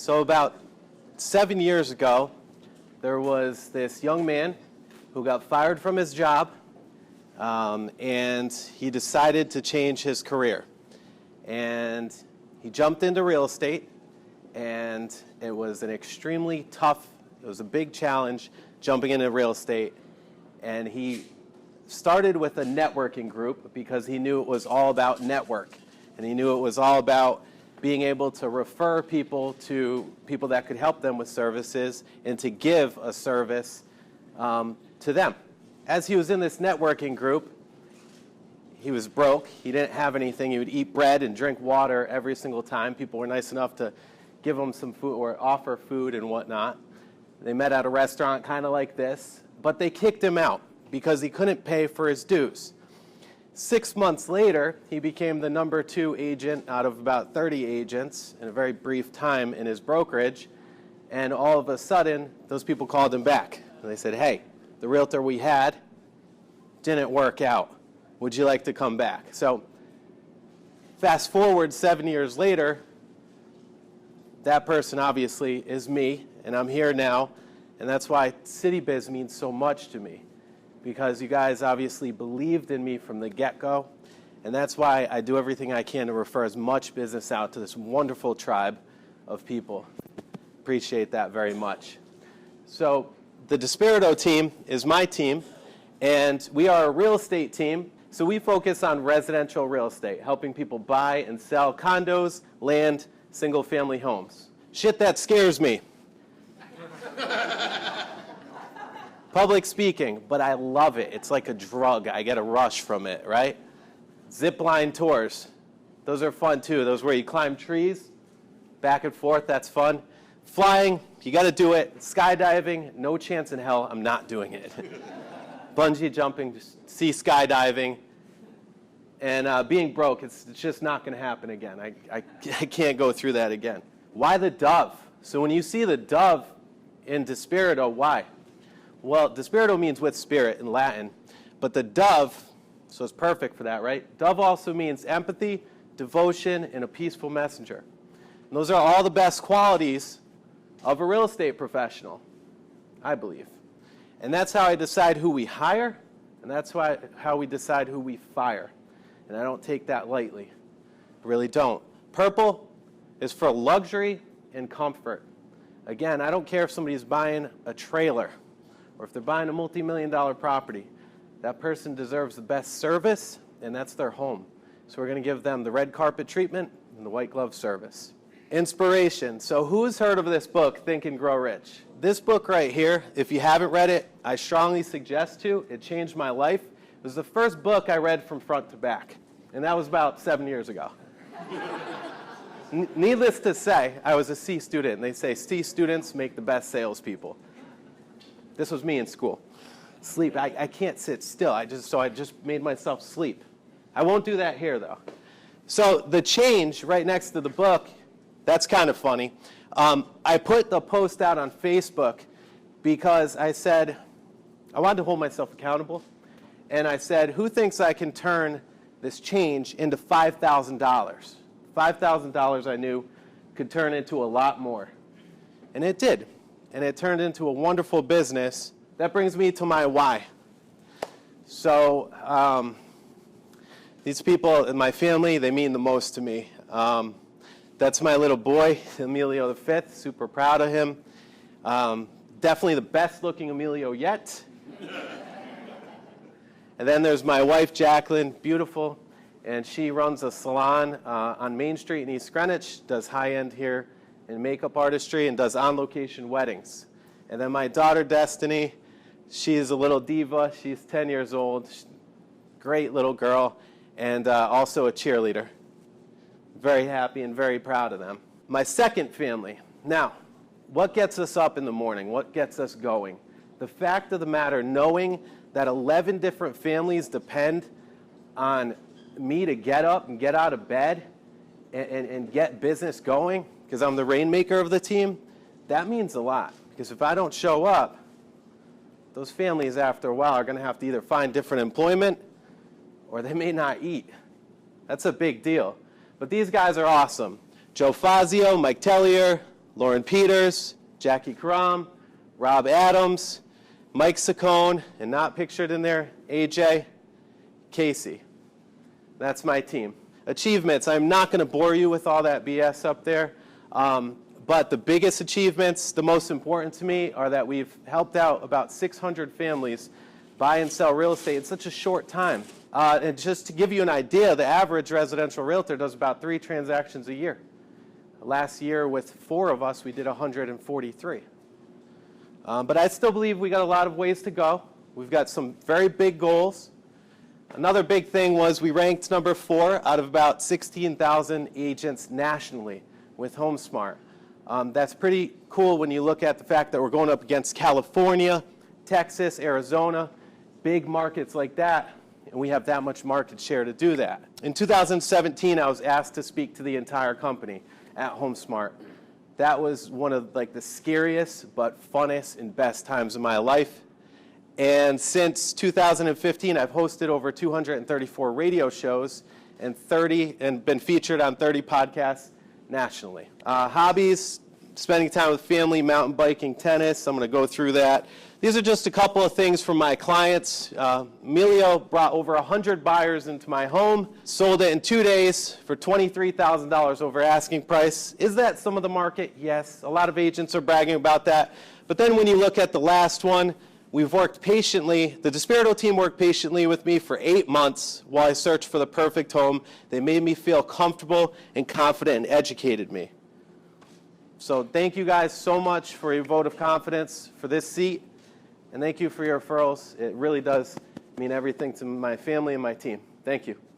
So about 7 years ago, there was this young man who got fired from his job, and he decided to change his career. And he jumped into real estate, and it was an extremely tough, it was a big challenge jumping into real estate. And he started with a networking group because he knew it was all about network. And he knew it was all about being able to refer people to people that could help them with services and to give a service to them. As he was in this networking group, he was broke. He didn't have anything. He would eat bread and drink water every single time. People were nice enough to give him some food or offer food and whatnot. They met at a restaurant kind of like this, but they kicked him out because he couldn't pay for his dues. 6 months later, he became the number 2 agent out of about 30 agents in a very brief time in his brokerage. And all of a sudden, those people called him back. And they said, hey, the realtor we had didn't work out. Would you like to come back? So fast forward 7 years later, that person obviously is me, and I'm here now. And that's why CitiBiz means so much to me, because you guys obviously believed in me from the get-go. And that's why I do everything I can to refer as much business out to this wonderful tribe of people. Appreciate that very much. So the DiSpirito team is my team, and we are a real estate team. So we focus on residential real estate, helping people buy and sell condos, land, single-family homes. Shit that scares me. Public speaking, but I love it. It's like a drug. I get a rush from it, right? Zip line tours. Those are fun too. Those where you climb trees, back and forth, that's fun. Flying, you got to do it. Skydiving, no chance in hell I'm not doing it. Bungee jumping, sea skydiving. And being broke, it's just not going to happen again. I can't go through that again. Why the dove? So when you see the dove in DiSpirito, why? Well, DiSpirito means with spirit in Latin, but the dove, so it's perfect for that, right? Dove also means empathy, devotion, and a peaceful messenger. And those are all the best qualities of a real estate professional, I believe. And that's how I decide who we hire, and that's how we decide who we fire. And I don't take that lightly. I really don't. Purple is for luxury and comfort. Again, I don't care if somebody's buying a trailer or if they're buying a multi-million-dollar property. That person deserves the best service, and that's their home. So we're going to give them the red carpet treatment and the white glove service. Inspiration. So who's heard of this book, Think and Grow Rich? This book right here, if you haven't read it, I strongly suggest to. It changed my life. It was the first book I read from front to back, and that was about 7 years ago. Needless to say, I was a C student, and they say C students make the best salespeople. This was me in school. Sleep, I can't sit still, so I just made myself sleep. I won't do that here, though. So the change right next to the book, that's kind of funny. I put the post out on Facebook because I said, I wanted to hold myself accountable, and I said, who thinks I can turn this change into $5,000? $5,000 I knew could turn into a lot more. And it did. And it turned into a wonderful business. That brings me to my why. So these people in my family, they mean the most to me. That's my little boy, Emilio V, super proud of him. Definitely the best looking Emilio yet. And then there's my wife, Jacqueline, beautiful. And she runs a salon on Main Street in East Greenwich, does high-end hair and makeup artistry, and does on-location weddings. And then my daughter, Destiny, she's a little diva. She's 10 years old, great little girl, and also a cheerleader. Very happy and very proud of them. My second family. Now, what gets us up in the morning? What gets us going? The fact of the matter, knowing that 11 different families depend on me to get up and get out of bed and get business going, because I'm the rainmaker of the team, that means a lot. Because if I don't show up, those families after a while are going to have to either find different employment or they may not eat. That's a big deal. But these guys are awesome. Joe Fazio, Mike Tellier, Lauren Peters, Jackie Karam, Rob Adams, Mike Saccone, and not pictured in there, AJ, Casey. That's my team. Achievements, I'm not going to bore you with all that BS up there, but the biggest achievements, the most important to me, are that we've helped out about 600 families buy and sell real estate in such a short time. And just to give you an idea, the average residential realtor does about 3 transactions a year. Last year, with 4 of us, we did 143. But I still believe we got a lot of ways to go. We've got some very big goals. Another big thing was we ranked number 4 out of about 16,000 agents nationally with HomeSmart. That's pretty cool when you look at the fact that we're going up against California, Texas, Arizona, big markets like that, and we have that much market share to do that. In 2017, I was asked to speak to the entire company at HomeSmart. That was one of the scariest but funnest and best times of my life. And since 2015, I've hosted over 234 radio shows and been featured on 30 podcasts nationally. Hobbies, spending time with family, mountain biking, tennis. I'm going to go through that. These are just a couple of things from my clients. Emilio brought over 100 buyers into my home, sold it in 2 days for $23,000 over asking price. Is that some of the market? Yes. A lot of agents are bragging about that. But then when you look at the last one, we've worked patiently. The DiSpirito team worked patiently with me for 8 months while I searched for the perfect home. They made me feel comfortable and confident and educated me. So thank you guys so much for your vote of confidence for this seat. And thank you for your referrals. It really does mean everything to my family and my team. Thank you.